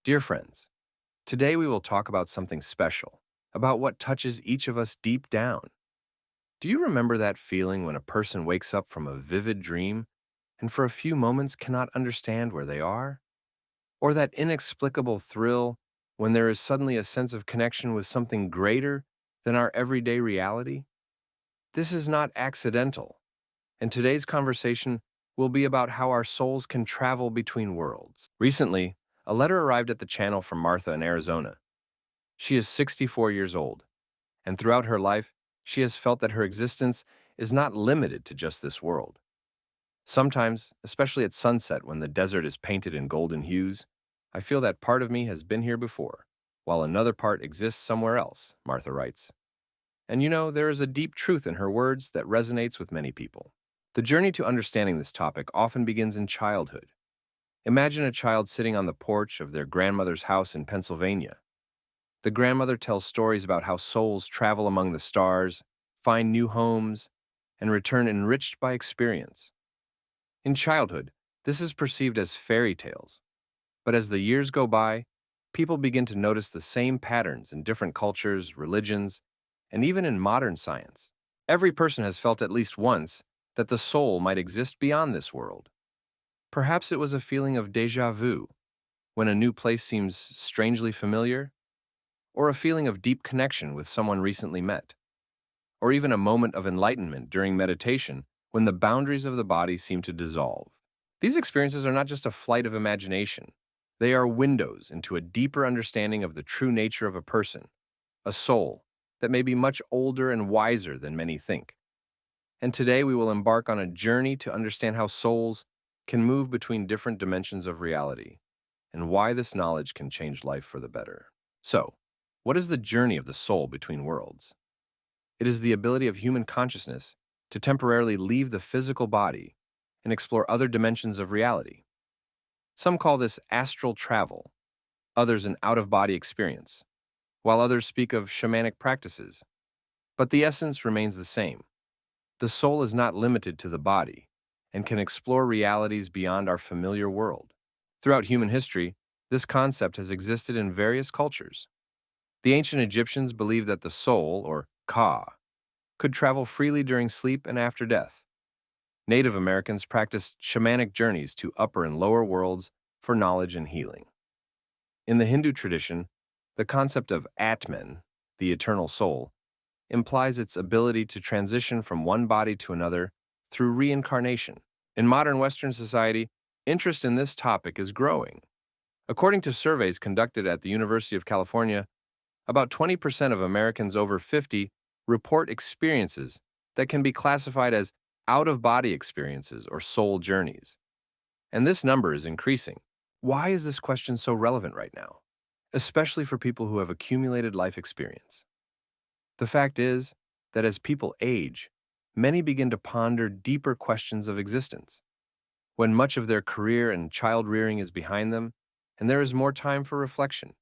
Dear friends, today we will talk about something special, about what touches each of us deep down. Do you remember that feeling when a person wakes up from a vivid dream and for a few moments cannot understand where they are? Or that inexplicable thrill when there is suddenly a sense of connection with something greater than our everyday reality? This is not accidental, and today's conversation will be about how our souls can travel between worlds. Recently, a letter arrived at the channel from Martha in Arizona. She is 64 years old, and throughout her life, she has felt that her existence is not limited to just this world. Sometimes, especially at sunset when the desert is painted in golden hues, I feel that part of me has been here before, while another part exists somewhere else, Martha writes. And there is a deep truth in her words that resonates with many people. The journey to understanding this topic often begins in childhood. Imagine a child sitting on the porch of their grandmother's house in Pennsylvania. The grandmother tells stories about how souls travel among the stars, find new homes, and return enriched by experience. In childhood, this is perceived as fairy tales, but as the years go by, people begin to notice the same patterns in different cultures, religions, and even in modern science. Every person has felt at least once that the soul might exist beyond this world. Perhaps it was a feeling of déjà vu, when a new place seems strangely familiar, or a feeling of deep connection with someone recently met, or even a moment of enlightenment during meditation when the boundaries of the body seem to dissolve. These experiences are not just a flight of imagination. They are windows into a deeper understanding of the true nature of a person, a soul that may be much older and wiser than many think. And today we will embark on a journey to understand how souls can move between different dimensions of reality, and why this knowledge can change life for the better. So, what is the journey of the soul between worlds? It is the ability of human consciousness to temporarily leave the physical body and explore other dimensions of reality. Some call this astral travel, others an out-of-body experience, while others speak of shamanic practices. But the essence remains the same. The soul is not limited to the body and can explore realities beyond our familiar world. Throughout human history, this concept has existed in various cultures. The ancient Egyptians believed that the soul, or Ka, could travel freely during sleep and after death. Native Americans practiced shamanic journeys to upper and lower worlds for knowledge and healing. In the Hindu tradition, the concept of Atman, the eternal soul, implies its ability to transition from one body to another through reincarnation. In modern Western society, interest in this topic is growing. According to surveys conducted at the University of California, about 20% of Americans over 50 report experiences that can be classified as out-of-body experiences or soul journeys. And this number is increasing. Why is this question so relevant right now, especially for people who have accumulated life experience? The fact is that as people age, many begin to ponder deeper questions of existence. When much of their career and child-rearing is behind them, and there is more time for reflection,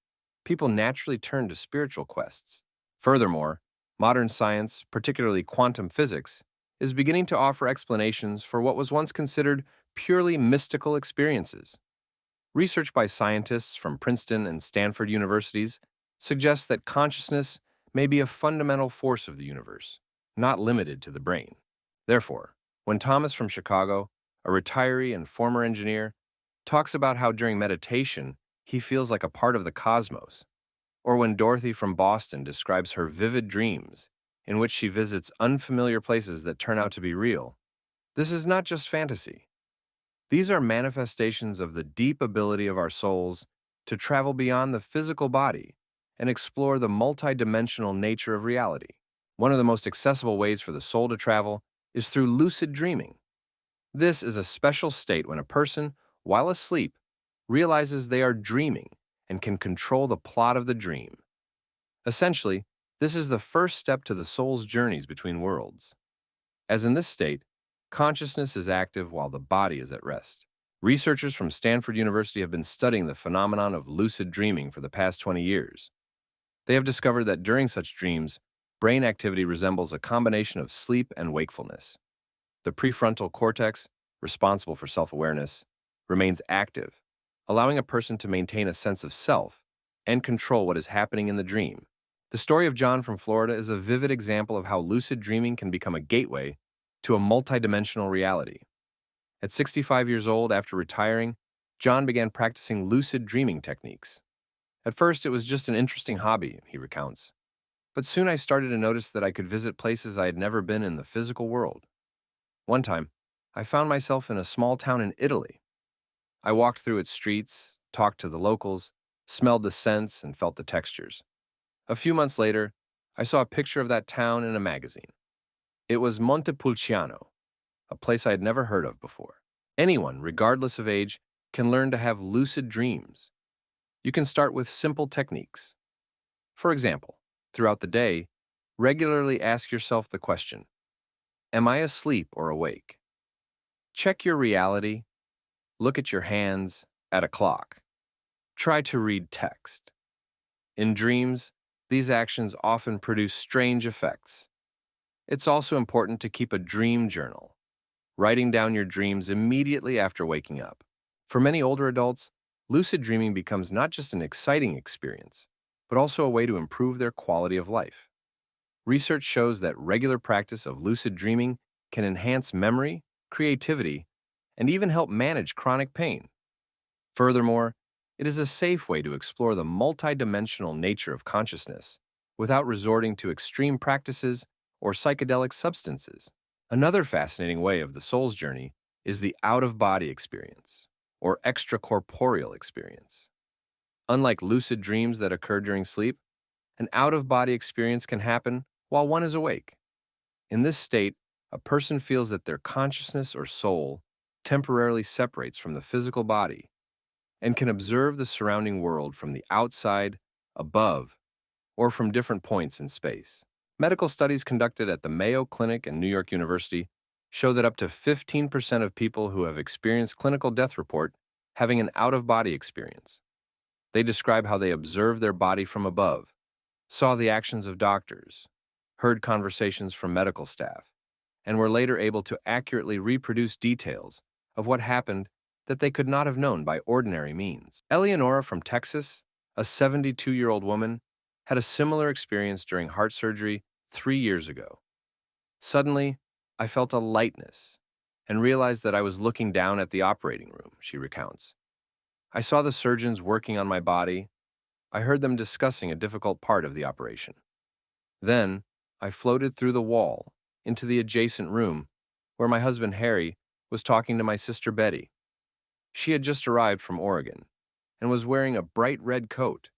people naturally turn to spiritual quests. Furthermore, modern science, particularly quantum physics, is beginning to offer explanations for what was once considered purely mystical experiences. Research by scientists from Princeton and Stanford universities suggests that consciousness may be a fundamental force of the universe, not limited to the brain. Therefore, when Thomas from Chicago, a retiree and former engineer, talks about how during meditation he feels like a part of the cosmos, or when Dorothy from Boston describes her vivid dreams in which she visits unfamiliar places that turn out to be real, this is not just fantasy. These are manifestations of the deep ability of our souls to travel beyond the physical body and explore the multidimensional nature of reality. One of the most accessible ways for the soul to travel is through lucid dreaming. This is a special state when a person, while asleep, realizes they are dreaming and can control the plot of the dream. Essentially, this is the first step to the soul's journeys between worlds. As in this state, consciousness is active while the body is at rest. Researchers from Stanford University have been studying the phenomenon of lucid dreaming for the past 20 years. They have discovered that during such dreams, brain activity resembles a combination of sleep and wakefulness. The prefrontal cortex, responsible for self-awareness, remains active, allowing a person to maintain a sense of self and control what is happening in the dream. The story of John from Florida is a vivid example of how lucid dreaming can become a gateway to a multidimensional reality. At 65 years old, after retiring, John began practicing lucid dreaming techniques. At first, it was just an interesting hobby, he recounts. But soon I started to notice that I could visit places I had never been in the physical world. One time, I found myself in a small town in Italy. I walked through its streets, talked to the locals, smelled the scents, and felt the textures. A few months later, I saw a picture of that town in a magazine. It was Montepulciano, a place I had never heard of before. Anyone, regardless of age, can learn to have lucid dreams. You can start with simple techniques. For example, throughout the day, regularly ask yourself the question, am I asleep or awake? Check your reality. Look at your hands at a clock. Try to read text. In dreams, these actions often produce strange effects. It's also important to keep a dream journal, writing down your dreams immediately after waking up. For many older adults, lucid dreaming becomes not just an exciting experience, but also a way to improve their quality of life. Research shows that regular practice of lucid dreaming can enhance memory, creativity, and even help manage chronic pain. Furthermore, it is a safe way to explore the multidimensional nature of consciousness without resorting to extreme practices or psychedelic substances. Another fascinating way of the soul's journey is the out-of-body experience, or extracorporeal experience. Unlike lucid dreams that occur during sleep, an out-of-body experience can happen while one is awake. In this state, a person feels that their consciousness or soul temporarily separates from the physical body and can observe the surrounding world from the outside, above, or from different points in space. Medical studies conducted at the Mayo Clinic and New York University show that up to 15% of people who have experienced clinical death report having an out-of-body experience. They describe how they observed their body from above, saw the actions of doctors, heard conversations from medical staff, and were later able to accurately reproduce details of what happened that they could not have known by ordinary means. Eleonora from Texas, a 72-year-old woman, had a similar experience during heart surgery 3 years ago. Suddenly, I felt a lightness and realized that I was looking down at the operating room, she recounts. I saw the surgeons working on my body. I heard them discussing a difficult part of the operation. Then, I floated through the wall into the adjacent room where my husband Harry was talking to my sister Betty. She had just arrived from Oregon and was wearing a bright red coat.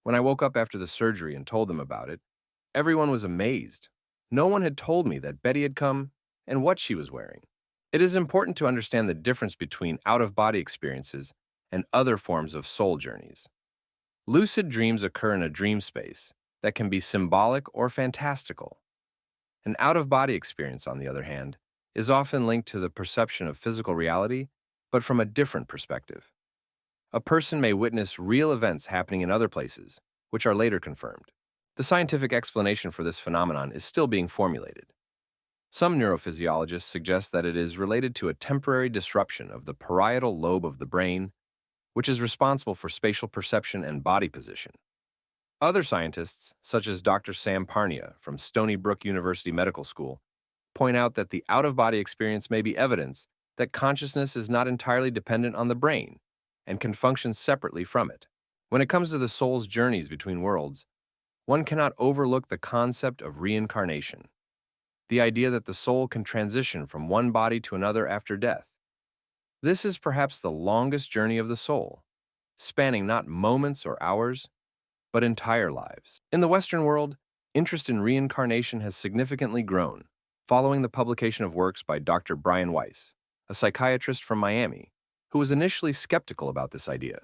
When I woke up after the surgery and told them about it, everyone was amazed. No one had told me that Betty had come and what she was wearing. It is important to understand the difference between out-of-body experiences and other forms of soul journeys. Lucid dreams occur in a dream space that can be symbolic or fantastical. An out-of-body experience, on the other hand, is often linked to the perception of physical reality, but from a different perspective. A person may witness real events happening in other places, which are later confirmed. The scientific explanation for this phenomenon is still being formulated. Some neurophysiologists suggest that it is related to a temporary disruption of the parietal lobe of the brain, which is responsible for spatial perception and body position. Other scientists, such as Dr. Sam Parnia from Stony Brook University Medical School, point out that the out-of-body experience may be evidence that consciousness is not entirely dependent on the brain and can function separately from it. When it comes to the soul's journeys between worlds, one cannot overlook the concept of reincarnation, the idea that the soul can transition from one body to another after death. This is perhaps the longest journey of the soul, spanning not moments or hours, but entire lives. In the Western world, interest in reincarnation has significantly grown, following the publication of works by Dr. Brian Weiss, a psychiatrist from Miami, who was initially skeptical about this idea.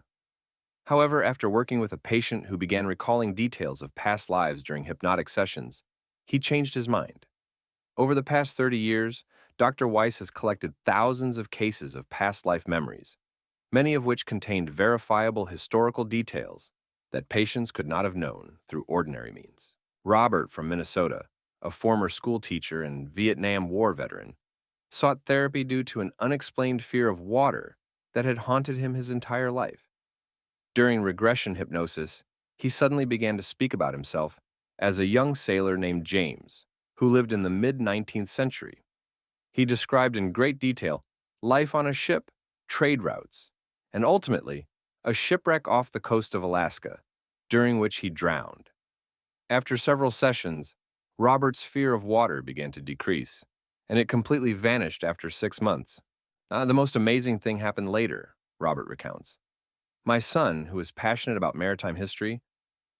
However, after working with a patient who began recalling details of past lives during hypnotic sessions, he changed his mind. Over the past 30 years, Dr. Weiss has collected thousands of cases of past life memories, many of which contained verifiable historical details that patients could not have known through ordinary means. Robert from Minnesota, a former school teacher and Vietnam War veteran, sought therapy due to an unexplained fear of water that had haunted him his entire life. During regression hypnosis, he suddenly began to speak about himself as a young sailor named James, who lived in the mid-19th century. He described in great detail life on a ship, trade routes, and ultimately, a shipwreck off the coast of Alaska, during which he drowned. After several sessions, Robert's fear of water began to decrease, and it completely vanished after 6 months. The most amazing thing happened later, Robert recounts. My son, who is passionate about maritime history,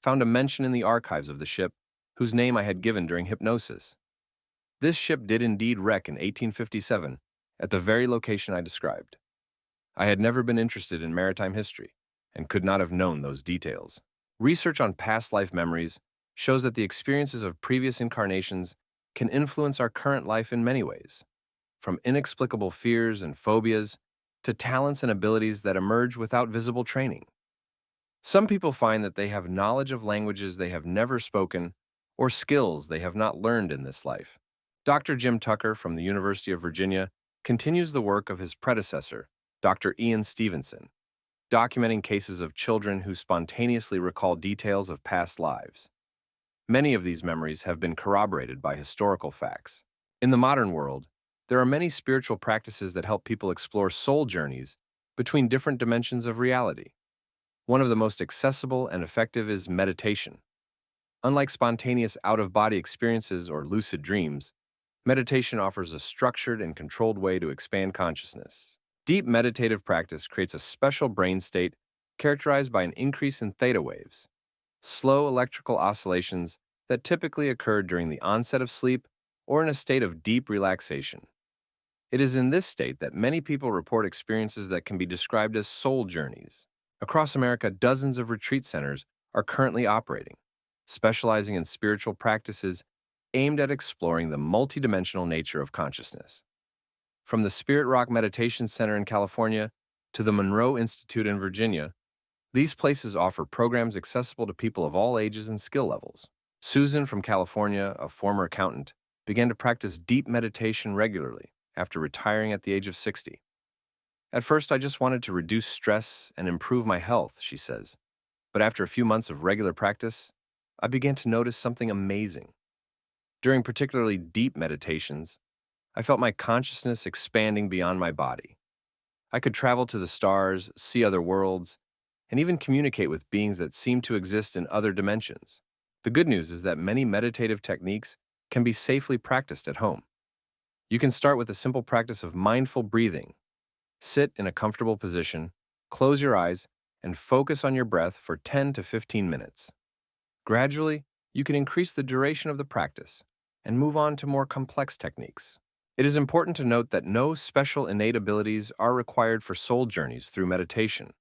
found a mention in the archives of the ship whose name I had given during hypnosis. This ship did indeed wreck in 1857 at the very location I described. I had never been interested in maritime history and could not have known those details. Research on past life memories shows that the experiences of previous incarnations can influence our current life in many ways, from inexplicable fears and phobias to talents and abilities that emerge without visible training. Some people find that they have knowledge of languages they have never spoken or skills they have not learned in this life. Dr. Jim Tucker from the University of Virginia continues the work of his predecessor, Dr. Ian Stevenson, documenting cases of children who spontaneously recall details of past lives. Many of these memories have been corroborated by historical facts. In the modern world, there are many spiritual practices that help people explore soul journeys between different dimensions of reality. One of the most accessible and effective is meditation. Unlike spontaneous out-of-body experiences or lucid dreams, meditation offers a structured and controlled way to expand consciousness. Deep meditative practice creates a special brain state characterized by an increase in theta waves, slow electrical oscillations that typically occur during the onset of sleep or in a state of deep relaxation. It is in this state that many people report experiences that can be described as soul journeys. Across America, dozens of retreat centers are currently operating, specializing in spiritual practices aimed at exploring the multidimensional nature of consciousness. From the Spirit Rock Meditation Center in California to the Monroe Institute in Virginia, these places offer programs accessible to people of all ages and skill levels. Susan from California, a former accountant, began to practice deep meditation regularly after retiring at the age of 60. At first, I just wanted to reduce stress and improve my health, she says. But after a few months of regular practice, I began to notice something amazing. During particularly deep meditations, I felt my consciousness expanding beyond my body. I could travel to the stars, see other worlds, and even communicate with beings that seemed to exist in other dimensions. The good news is that many meditative techniques can be safely practiced at home. You can start with a simple practice of mindful breathing. Sit in a comfortable position, close your eyes, and focus on your breath for 10 to 15 minutes. Gradually, you can increase the duration of the practice and move on to more complex techniques. It is important to note that no special innate abilities are required for soul journeys through meditation.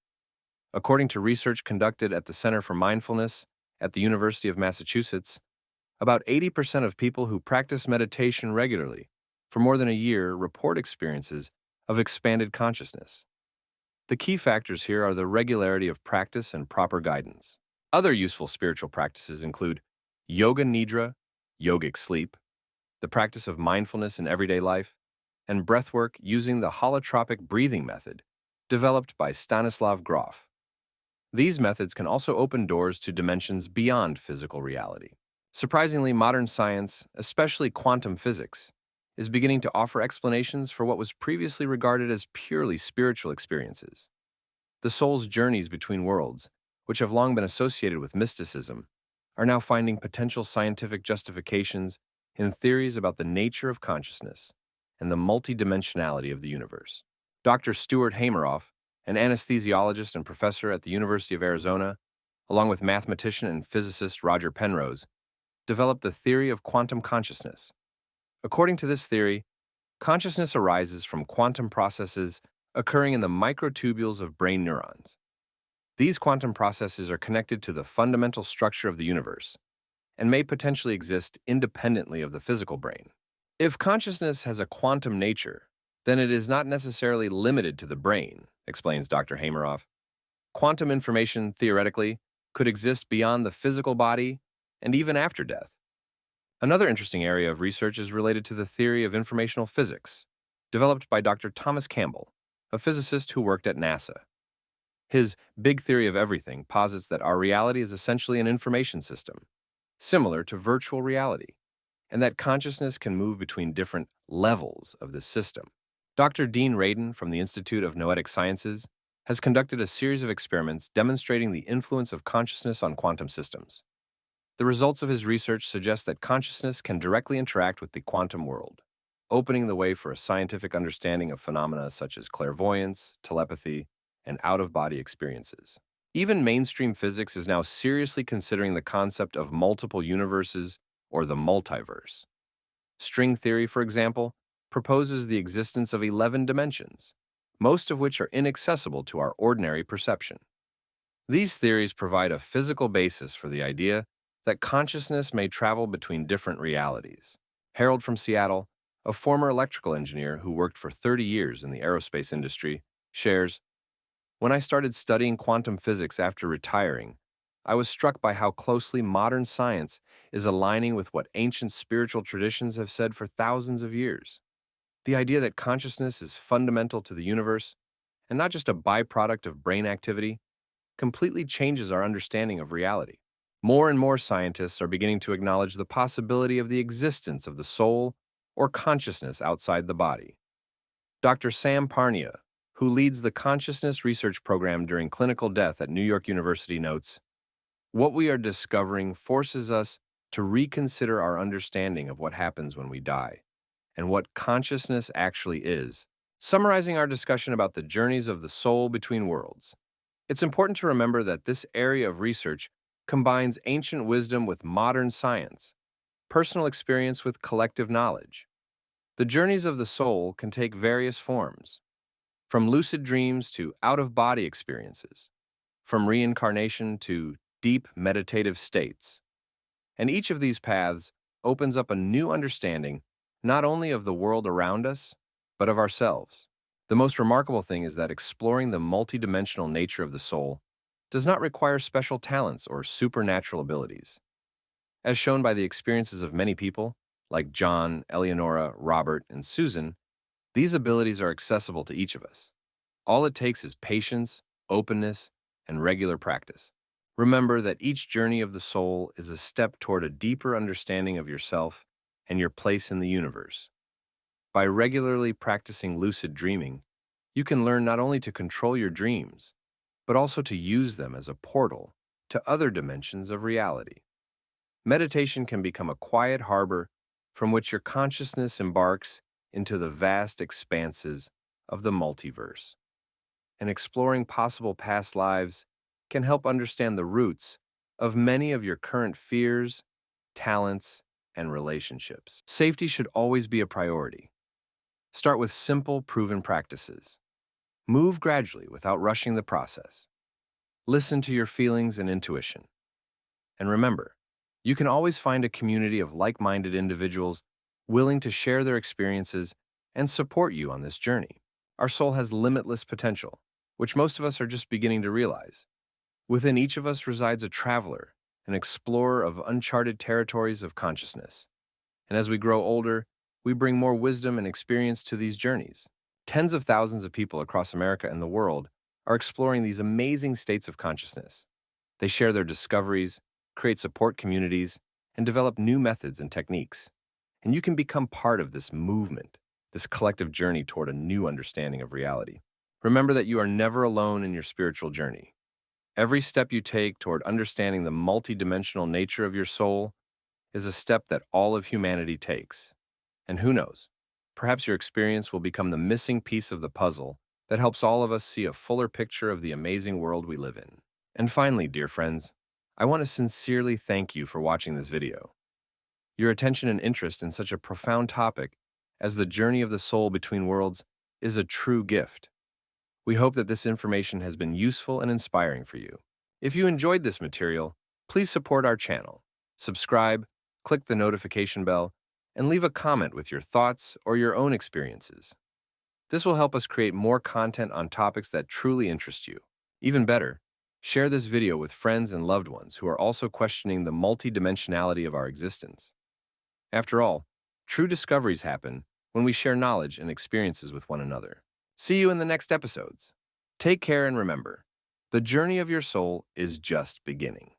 According to research conducted at the Center for Mindfulness at the University of Massachusetts, about 80% of people who practice meditation regularly for more than a year report experiences of expanded consciousness. The key factors here are the regularity of practice and proper guidance. Other useful spiritual practices include yoga nidra, yogic sleep, the practice of mindfulness in everyday life, and breathwork using the holotropic breathing method developed by Stanislav Grof. These methods can also open doors to dimensions beyond physical reality. Surprisingly, modern science, especially quantum physics, is beginning to offer explanations for what was previously regarded as purely spiritual experiences. The soul's journeys between worlds, which have long been associated with mysticism, are now finding potential scientific justifications in theories about the nature of consciousness and the multidimensionality of the universe. Dr. Stuart Hameroff, an anesthesiologist and professor at the University of Arizona, along with mathematician and physicist Roger Penrose, developed the theory of quantum consciousness. According to this theory, consciousness arises from quantum processes occurring in the microtubules of brain neurons. These quantum processes are connected to the fundamental structure of the universe and may potentially exist independently of the physical brain. If consciousness has a quantum nature, then it is not necessarily limited to the brain, explains Dr. Hameroff. Quantum information, theoretically, could exist beyond the physical body and even after death. Another interesting area of research is related to the theory of informational physics, developed by Dr. Thomas Campbell, a physicist who worked at NASA. His big theory of everything posits that our reality is essentially an information system, similar to virtual reality, and that consciousness can move between different levels of this system. Dr. Dean Radin from the Institute of Noetic Sciences has conducted a series of experiments demonstrating the influence of consciousness on quantum systems. The results of his research suggest that consciousness can directly interact with the quantum world, opening the way for a scientific understanding of phenomena such as clairvoyance, telepathy, and out-of-body experiences. Even mainstream physics is now seriously considering the concept of multiple universes or the multiverse. String theory, for example, proposes the existence of 11 dimensions, most of which are inaccessible to our ordinary perception. These theories provide a physical basis for the idea that consciousness may travel between different realities. Harold from Seattle, a former electrical engineer who worked for 30 years in the aerospace industry, shares, "When I started studying quantum physics after retiring, I was struck by how closely modern science is aligning with what ancient spiritual traditions have said for thousands of years. The idea that consciousness is fundamental to the universe, and not just a byproduct of brain activity, completely changes our understanding of reality. More and more scientists are beginning to acknowledge the possibility of the existence of the soul or consciousness outside the body." Dr. Sam Parnia, who leads the Consciousness Research Program during clinical death at New York University, notes, "What we are discovering forces us to reconsider our understanding of what happens when we die, and what consciousness actually is." Summarizing our discussion about the journeys of the soul between worlds, it's important to remember that this area of research combines ancient wisdom with modern science, personal experience with collective knowledge. The journeys of the soul can take various forms, from lucid dreams to out-of-body experiences, from reincarnation to deep meditative states. And each of these paths opens up a new understanding not only of the world around us, but of ourselves. The most remarkable thing is that exploring the multidimensional nature of the soul does not require special talents or supernatural abilities. As shown by the experiences of many people, like John, Eleonora, Robert, and Susan, these abilities are accessible to each of us. All it takes is patience, openness, and regular practice. Remember that each journey of the soul is a step toward a deeper understanding of yourself and your place in the universe. By regularly practicing lucid dreaming, you can learn not only to control your dreams, but also to use them as a portal to other dimensions of reality. Meditation can become a quiet harbor from which your consciousness embarks into the vast expanses of the multiverse. And exploring possible past lives can help understand the roots of many of your current fears, talents, and relationships. Safety should always be a priority. Start with simple, proven practices. Move gradually without rushing the process. Listen to your feelings and intuition. And remember, you can always find a community of like-minded individuals willing to share their experiences and support you on this journey. Our soul has limitless potential, which most of us are just beginning to realize. Within each of us resides a traveler, an explorer of uncharted territories of consciousness. And as we grow older, we bring more wisdom and experience to these journeys. Tens of thousands of people across America and the world are exploring these amazing states of consciousness. They share their discoveries, create support communities, and develop new methods and techniques. And you can become part of this movement, this collective journey toward a new understanding of reality. Remember that you are never alone in your spiritual journey. Every step you take toward understanding the multidimensional nature of your soul is a step that all of humanity takes. And who knows, perhaps your experience will become the missing piece of the puzzle that helps all of us see a fuller picture of the amazing world we live in. And finally, dear friends, I want to sincerely thank you for watching this video. Your attention and interest in such a profound topic as the journey of the soul between worlds is a true gift. We hope that this information has been useful and inspiring for you. If you enjoyed this material, please support our channel, subscribe, click the notification bell, and leave a comment with your thoughts or your own experiences. This will help us create more content on topics that truly interest you. Even better, share this video with friends and loved ones who are also questioning the multidimensionality of our existence. After all, true discoveries happen when we share knowledge and experiences with one another. See you in the next episodes. Take care and remember, the journey of your soul is just beginning.